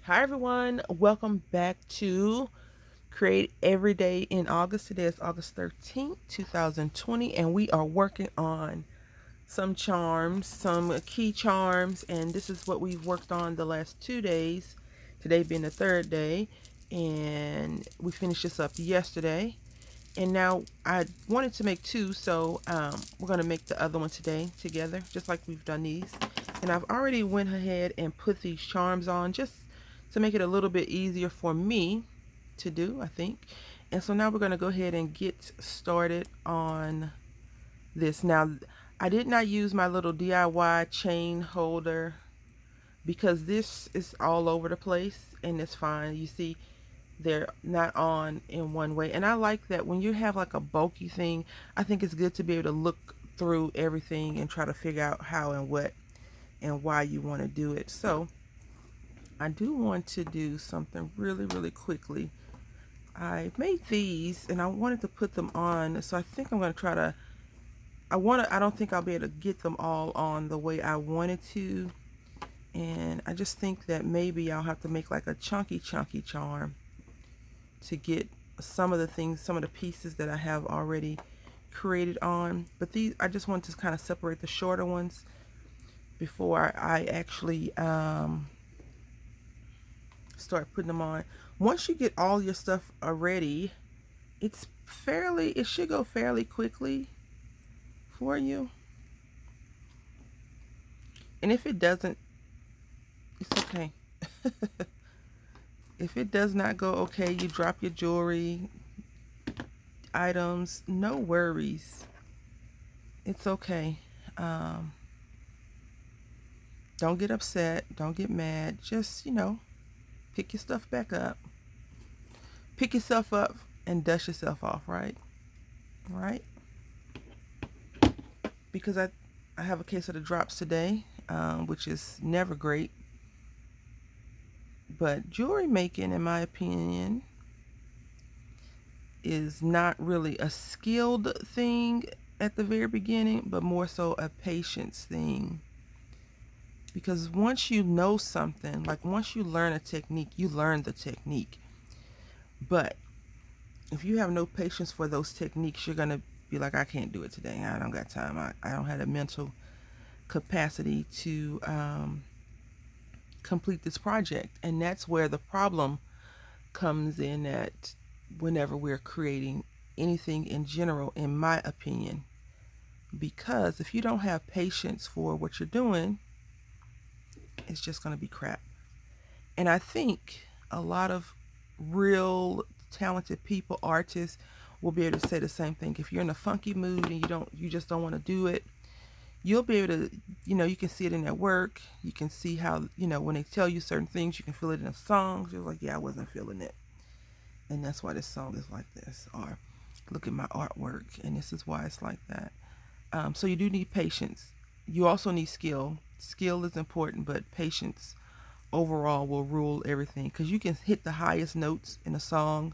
Hi everyone, welcome back to Create Every Day in August. Today is August 13th, 2020, and we are working on some charms, some key charms, and this is what we've worked on the last 2 days. Today being the third day, and we finished this up yesterday. And now I wanted to make two, so we're going to make the other one today together, just like we've done these. And I've already went ahead and put these charms on just to make it a little bit easier for me to do, I think. And so now we're going to go ahead and get started on this. Now, I did not use my little DIY chain holder because this is all over the place, and it's fine. You see, they're not on in one way. And I like that when you have like a bulky thing, I think it's good to be able to look through everything and try to figure out how and what and why you want to do it. So I do want to do something really quickly. I made these and I wanted to put them on, so I think I'm going to try to I don't think I'll be able to get them all on the way I wanted to, and I just think that maybe I'll have to make like a chunky charm to get some of the things, some of the pieces that I have already created on. But these, I just want to kind of separate the shorter ones before I actually start putting them on. Once you get all your stuff already, it should go fairly quickly for you. And if it doesn't, it's okay. If it does not go okay, you drop your jewelry items, no worries. It's okay. Um, don't get upset. Don't get mad. Just, pick your stuff back up. Pick yourself up and dust yourself off, right? Right? Because I have a case of the drops today, which is never great. But jewelry making, in my opinion, is not really a skilled thing at the very beginning, but more so a patience thing. Because once you know something, like once you learn a technique, you learn the technique. But if you have no patience for those techniques, you're going to be like, I can't do it today. I don't got time. I don't have the mental capacity to complete this project. And that's where the problem comes in at whenever we're creating anything in general, in my opinion. Because if you don't have patience for what you're doing, it's just going to be crap. And I think a lot of real talented people, artists, will be able to say the same thing. If you're in a funky mood and you just don't want to do it, you'll be able to, you can see it in their work. You can see how, when they tell you certain things, you can feel it in the songs. You're like, yeah, I wasn't feeling it. And that's why this song is like this. Or look at my artwork, and this is why it's like that. So you do need patience. You also need skill. Skill is important, but patience overall will rule everything, because you can hit the highest notes in a song.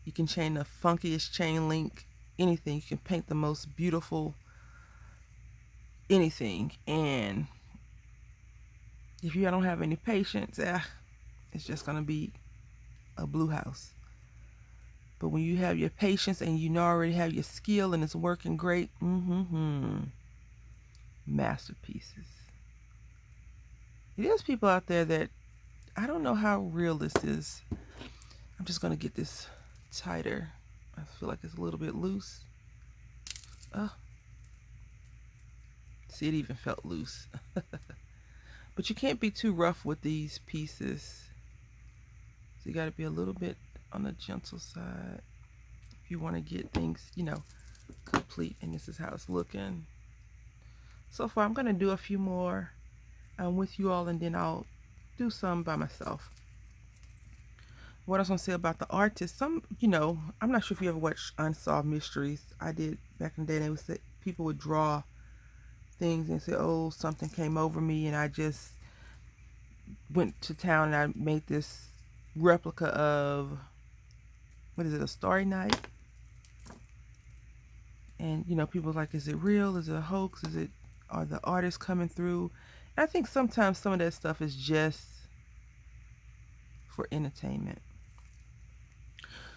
You can chain the funkiest chain link, anything. You can paint the most beautiful anything, and if you don't have any patience, it's just gonna be a blue house. But when you have your patience and you already have your skill and it's working great, masterpieces. There's people out there that I don't know how real this is. I'm just gonna get this tighter. I feel like it's a little bit loose. Oh, see, it even felt loose. But you can't be too rough with these pieces. So you gotta be a little bit on the gentle side if you want to get things, complete. And this is how it's looking so far. I'm gonna do a few more with you all, and then I'll do some by myself. What I was gonna say about the artists, I'm not sure if you ever watched Unsolved Mysteries. I did back in the day. And it was that people would draw things and say, "Oh, something came over me," and I just went to town and I made this replica of, what is it, a Starry Night? And people like, is it real? Is it a hoax? Are the artists coming through? And I think sometimes some of that stuff is just for entertainment.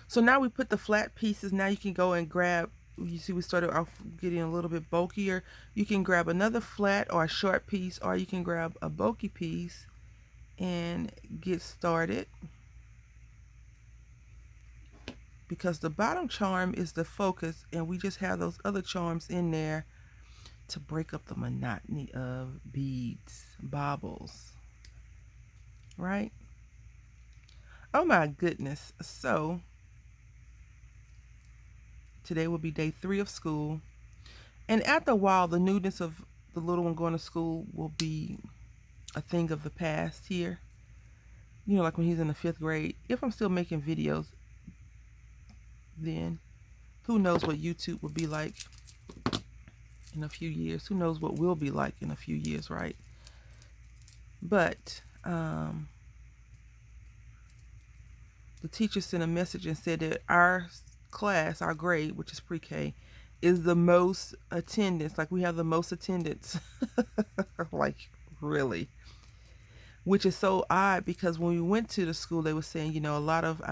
So now we put the flat pieces. Now you can go and grab, you see we started off getting a little bit bulkier. You can grab another flat or a short piece, or you can grab a bulky piece and get started. Because the bottom charm is the focus, and we just have those other charms in there to break up the monotony of beads, baubles, right? Oh my goodness. So today will be day 3 of school, and after a while the newness of the little one going to school will be a thing of the past here. You know, like when he's in the 5th grade. If I'm still making videos, then who knows what YouTube will be like in a few years. Who knows what we'll be like in a few years, right? But the teacher sent a message and said that our class, our grade, which is pre-K, is the most attendance. Like, we have the most attendance. Like, really. Which is so odd, because when we went to the school, they were saying, you know, a lot of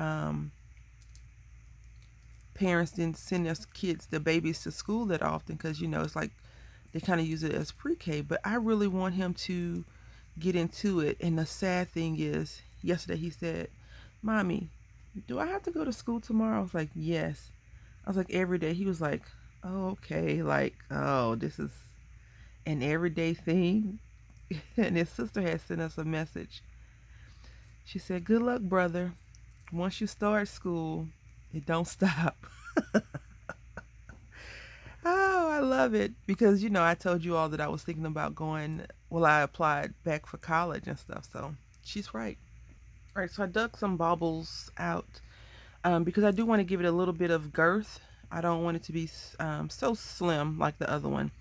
parents didn't send their kids, their babies, to school that often, because, you know, it's like they kind of use it as pre-K. But I really want him to get into it. And the sad thing is, yesterday he said, "Mommy, do I have to go to school tomorrow?" I was like, "Yes." I was like, "Every day?" He was like, "Oh, okay." Like, oh, this is an everyday thing. And his sister had sent us a message. She said, "Good luck, brother. Once you start school, it don't stop." Oh, I love it. Because, you know, I told you all that I was thinking about going, well, I applied back for college and stuff. So she's right. All right, so I dug some baubles out because I do want to give it a little bit of girth. I don't want it to be so slim like the other one.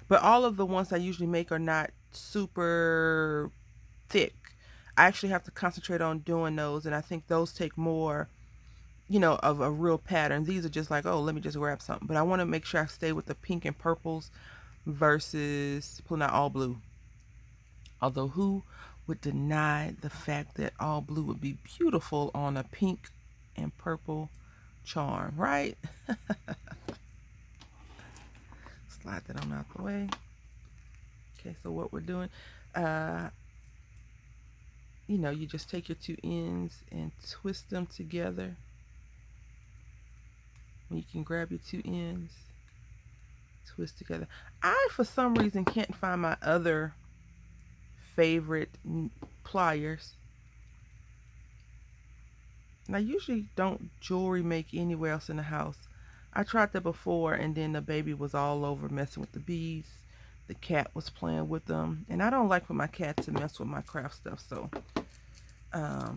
But all of the ones I usually make are not super thick. I actually have to concentrate on doing those, and I think those take more, you know, of a real pattern. These are just like, oh, let me just grab something. But I want to make sure I stay with the pink and purples versus pulling out all blue. Although who would deny the fact that all blue would be beautiful on a pink and purple charm, right? Slide that on out the way. Okay, so what we're doing, you know, you just take your 2 ends and twist them together. You can grab your 2 ends, twist together. I, for some reason, can't find my other favorite pliers. And I usually don't jewelry make anywhere else in the house. I tried that before, and then the baby was all over messing with the beads. The cat was playing with them, and I don't like for my cat to mess with my craft stuff, so I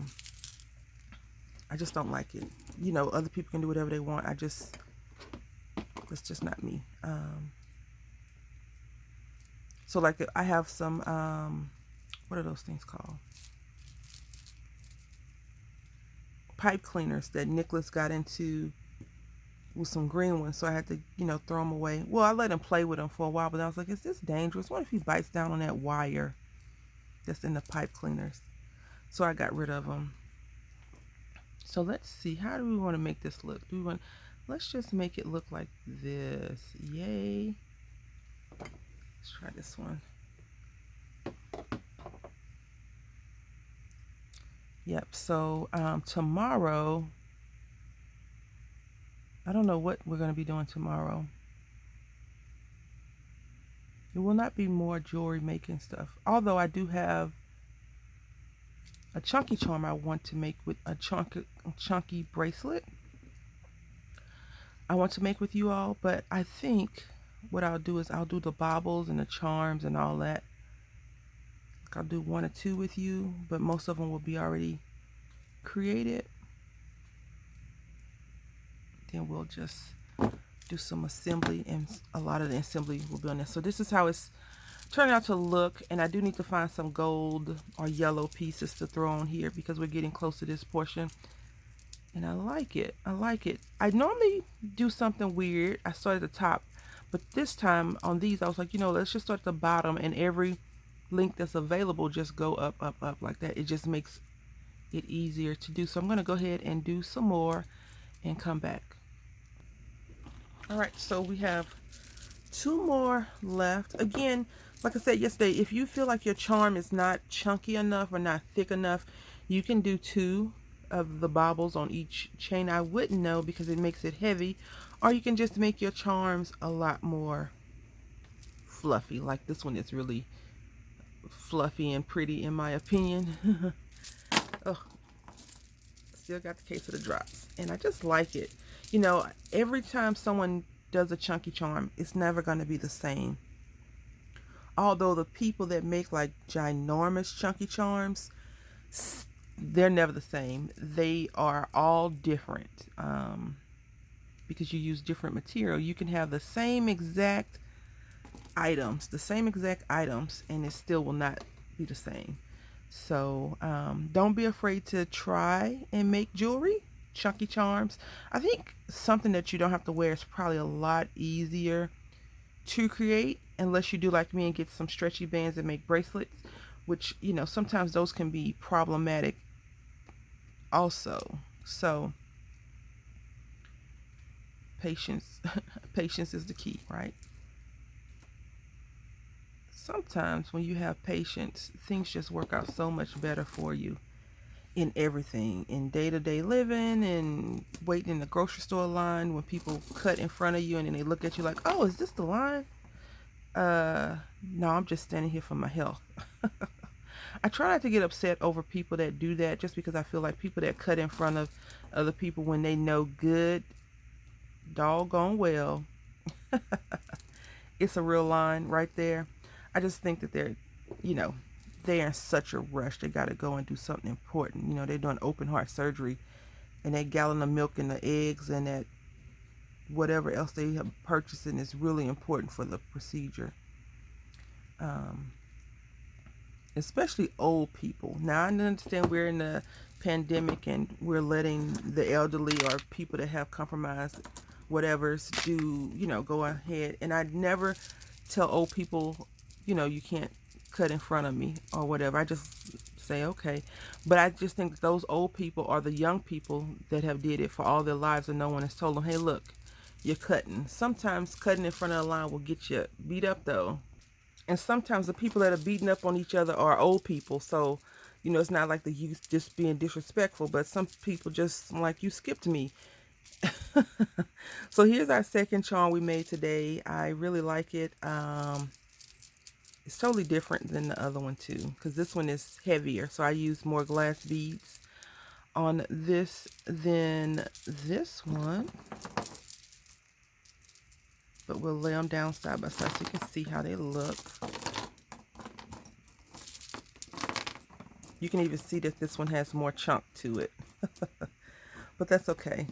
just don't like it. You know, other people can do whatever they want. That's just not me. So like I have some, what are those things called? Pipe cleaners that Nicholas got into with some green ones, so I had to, you know, throw them away. Well, I let him play with them for a while, but I was like, is this dangerous? What if he bites down on that wire that's in the pipe cleaners? So I got rid of them. So let's see, how do we want to make this look? Let's just make it look like this. Yay. Let's try this one. Yep, so tomorrow, I don't know what we're going to be doing tomorrow. It will not be more jewelry making stuff. Although I do have a chunky charm I want to make with a chunky bracelet. I want to make with you all, but I think what I'll do is I'll do the baubles and the charms and all that. I'll do 1 or 2 with you, but most of them will be already created. Then we'll just do some assembly, and a lot of the assembly will be on there. So this is how it's turning out to look, and I do need to find some gold or yellow pieces to throw on here because we're getting close to this portion. And I like it. I like it. I normally do something weird. I start at the top, but this time on these I was like, you know, let's just start at the bottom, and every link that's available just go up, up, up like that. It just makes it easier to do. So I'm going to go ahead and do some more and come back. All right, so we have 2 more left. Again, like I said yesterday, if you feel like your charm is not chunky enough or not thick enough, you can do 2 of the baubles on each chain. I wouldn't know because it makes it heavy, or you can just make your charms a lot more fluffy. Like this one is really fluffy and pretty in my opinion. Oh, still got the case of the drops, and I just like it. You know, every time someone does a chunky charm, it's never going to be the same. Although the people that make like ginormous chunky charms, they're never the same. They are all different, because you use different material. You can have the same exact items, and it still will not be the same. So don't be afraid to try and make jewelry, chunky charms. I think something that you don't have to wear is probably a lot easier to create, unless you do like me and get some stretchy bands and make bracelets, which, you know, sometimes those can be problematic also. So patience patience is the key, right? Sometimes when you have patience, things just work out so much better for you in everything, in day-to-day living, and waiting in the grocery store line when people cut in front of you and then they look at you like, oh, is this the line? No, I'm just standing here for my health. I try not to get upset over people that do that, just because I feel like people that cut in front of other people when they know good doggone well it's a real line right there. I just think that they're, you know, they're in such a rush. They got to go and do something important. You know, they're doing open heart surgery, and that gallon of milk and the eggs and that whatever else they have purchasing is really important for the procedure. Especially old people. Now, I understand we're in the pandemic and we're letting the elderly or people that have compromised whatever's do, you know, go ahead. And I'd never tell old people, you know, you can't cut in front of me or whatever. I just say, okay. But I just think that those old people are the young people that have did it for all their lives and no one has told them, hey, look, you're cutting. Sometimes cutting in front of the line will get you beat up though. And sometimes the people that are beating up on each other are old people. So, you know, it's not like the youth just being disrespectful, but some people just like, you skipped me. So here's our second charm we made today. I really like it. It's totally different than the other one too, because this one is heavier. So I use more glass beads on this than this one. But we'll lay them down side by side so you can see how they look. You can even see that this one has more chunk to it. But that's okay.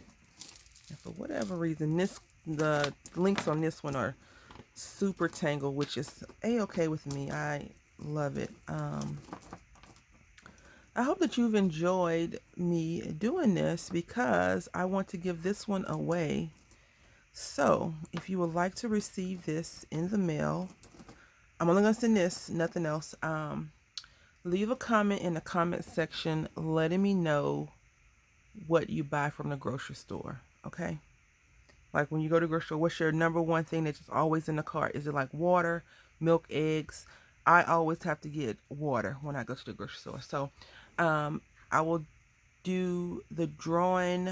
And for whatever reason, the links on this one are super tangled, which is a-okay with me. I love it. I hope that you've enjoyed me doing this, because I want to give this one away. So if you would like to receive this in the mail, I'm only going to send this, nothing else. Leave a comment in the comment section letting me know what you buy from the grocery store. Okay. Like when you go to the grocery store, what's your number one thing that's just always in the cart? Is it like water, milk, eggs? I always have to get water when I go to the grocery store. So I will do the drawing.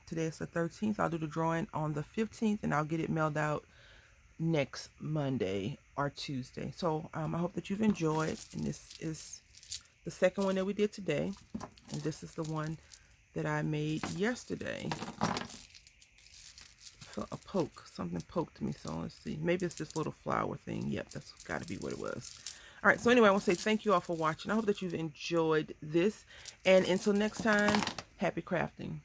Today is the 13th. I'll do the drawing on the 15th, and I'll get it mailed out next Monday or Tuesday. So I hope that you've enjoyed. And this is the second one that we did today, and this is the one that I made yesterday. So a poke, something poked me. So let's see, maybe it's this little flower thing. Yep, that's got to be what it was. All right, so anyway, I want to say thank you all for watching. I hope that you've enjoyed this, and until next time, happy crafting.